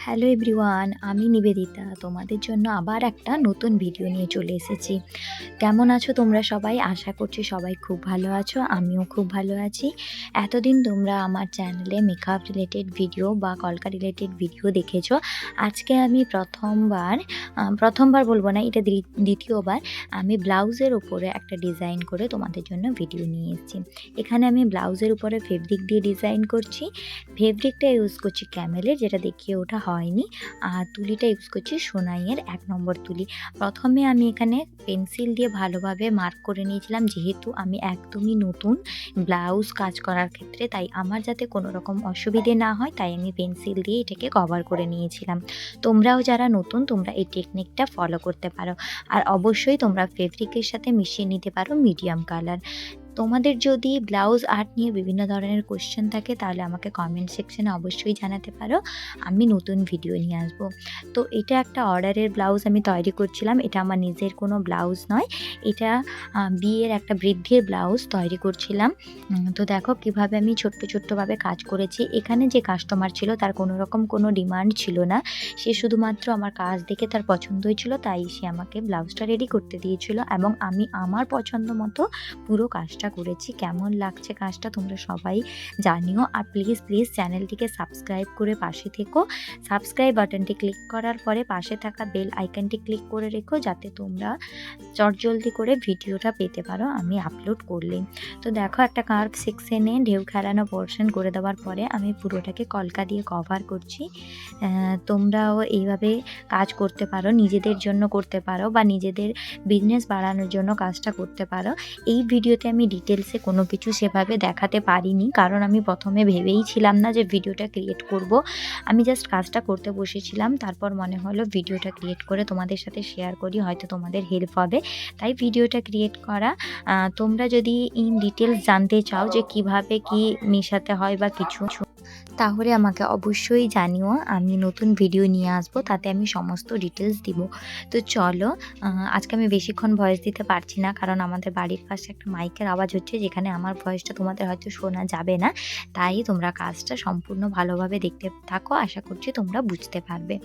Hello everyone, আমি নিবেদিতা তোমাদের জন্য আবার একটা নতুন ভিডিও নিয়ে চলে এসেছি। কেমন আছো তোমরা সবাই? আশা করছি সবাই খুব ভালো আছো, আমিও খুব ভালো আছি। এতদিন তোমরা আমার চ্যানেলে মেকআপ রিলেটেড ভিডিও বা কলকা রিলেটেড ভিডিও দেখেছো। আজকে আমি প্রথমবার বলবো না, এটা দ্বিতীয়বার আমি ব্লাউজের উপরে একটা ডিজাইন করে তোমাদের জন্য ভিডিও নিয়ে এসেছি। এখানে আমি ব্লাউজের উপরে ফেব্রিক দিয়ে ডিজাইন করছি। ফেব্রিকটা ইউজ করছি ক্যামেলের, যেটা দেখিয়ে ওঠা হয়নি। আর তুলিটা ইউজ করছি সোনাইয়ের 1 নম্বর তুলি। প্রথমে আমি এখানে পেন্সিল দিয়ে ভালোভাবে মার্ক করে নিয়েছিলাম, যেহেতু আমি একদমই নতুন ব্লাউজ কাজ করার ক্ষেত্রে, তাই আমার যাতে কোনো রকম অসুবিধে না হয়, তাই আমি পেন্সিল দিয়ে এটাকে কভার করে নিয়েছিলাম। তোমরাও যারা নতুন, তোমরা এই টেকনিকটা ফলো করতে পারো। আর অবশ্যই তোমরা ফেব্রিকের সাথে মিশিয়ে নিতে পারো মিডিয়াম কালার। তোমাদের যদি ব্লাউজ আর্ট নিয়ে বিভিন্ন ধরনের কোয়েশ্চেন থাকে, তাহলে আমাকে কমেন্ট সেকশনে অবশ্যই জানাতে পারো, আমি নতুন ভিডিও নিয়ে আসব। তো এটা একটা অর্ডারের ব্লাউজ আমি তৈরি করছিলাম। এটা আমার নিজের কোনো ব্লাউজ নয়, এটা বিয়ের একটা বৃদ্ধির ব্লাউজ তৈরি করছিলাম। তো দেখো কিভাবে আমি ছোট্টভাবে কাজ করেছি। এখানে যে কাস্টমার ছিল, তার কোনো রকম কোনো ডিমান্ড ছিল না। সে শুধুমাত্র আমার কাজ দেখে তার পছন্দ হয়েছিল, তাই সে আমাকে ব্লাউজটা রেডি করতে দিয়েছিল এবং আমি আমার পছন্দ মতো পুরো কাজটা করেছি। কেমন লাগছে কাজটা তোমরা সবাই জানিও। আর প্লিজ চ্যানেলটিকে সাবস্ক্রাইব করে পাশে থেকো। সাবস্ক্রাইব বাটনটি ক্লিক করার পরে পাশে থাকা বেল আইকনটি ক্লিক করে রেখো, যাতে তোমরা চটজলদি করে ভিডিওটা পেতে পারো আমি আপলোড করলে। তো দেখো, একটা কার্ভ সেকশনে ঢেউ খেলানো পোর্শন করে দেওয়ার পরে আমি পুরোটাকে কলকা দিয়ে কভার করছি। তোমরাও এইভাবে কাজ করতে পারো, নিজেদের জন্য করতে পারো বা নিজেদের বিজনেস বাড়ানোর জন্য কাজটা করতে পারো। এই ভিডিওতে আমি ডিটেলসে কোনো কিছু সেভাবে দেখাতে পারিনি, কারণ আমি প্রথমে ভেবেই ছিলাম না যে ভিডিওটা ক্রিয়েট করব। আমি জাস্ট কাজটা করতে বসেছিলাম, তারপর মনে হলো ভিডিওটা ক্রিয়েট করে তোমাদের সাথে শেয়ার করি, হয়তো তোমাদের হেল্প হবে, তাই ভিডিওটা ক্রিয়েট করা। তোমরা যদি ইন ডিটেলস জানতে চাও যে কিভাবে কি মেশাতে হয় বা কিছু, তাহলে আমাকে অবশ্যই জানিও, আমি নতুন ভিডিও নিয়ে আসবো, তাতে আমি সমস্ত ডিটেলস দিব। তো চলো, আজকে আমি বেশিক্ষণ ভয়েস দিতে পারছি না, কারণ আমাদের বাড়ির পাশে একটা মাইকের আওয়াজ হচ্ছে, যেখানে আমার ভয়েসটা তোমাদের হয়তো শোনা যাবে না। তাই তোমরা কাজটা সম্পূর্ণ ভালোভাবে দেখতে থাকো, আশা করছি তোমরা বুঝতে পারবে।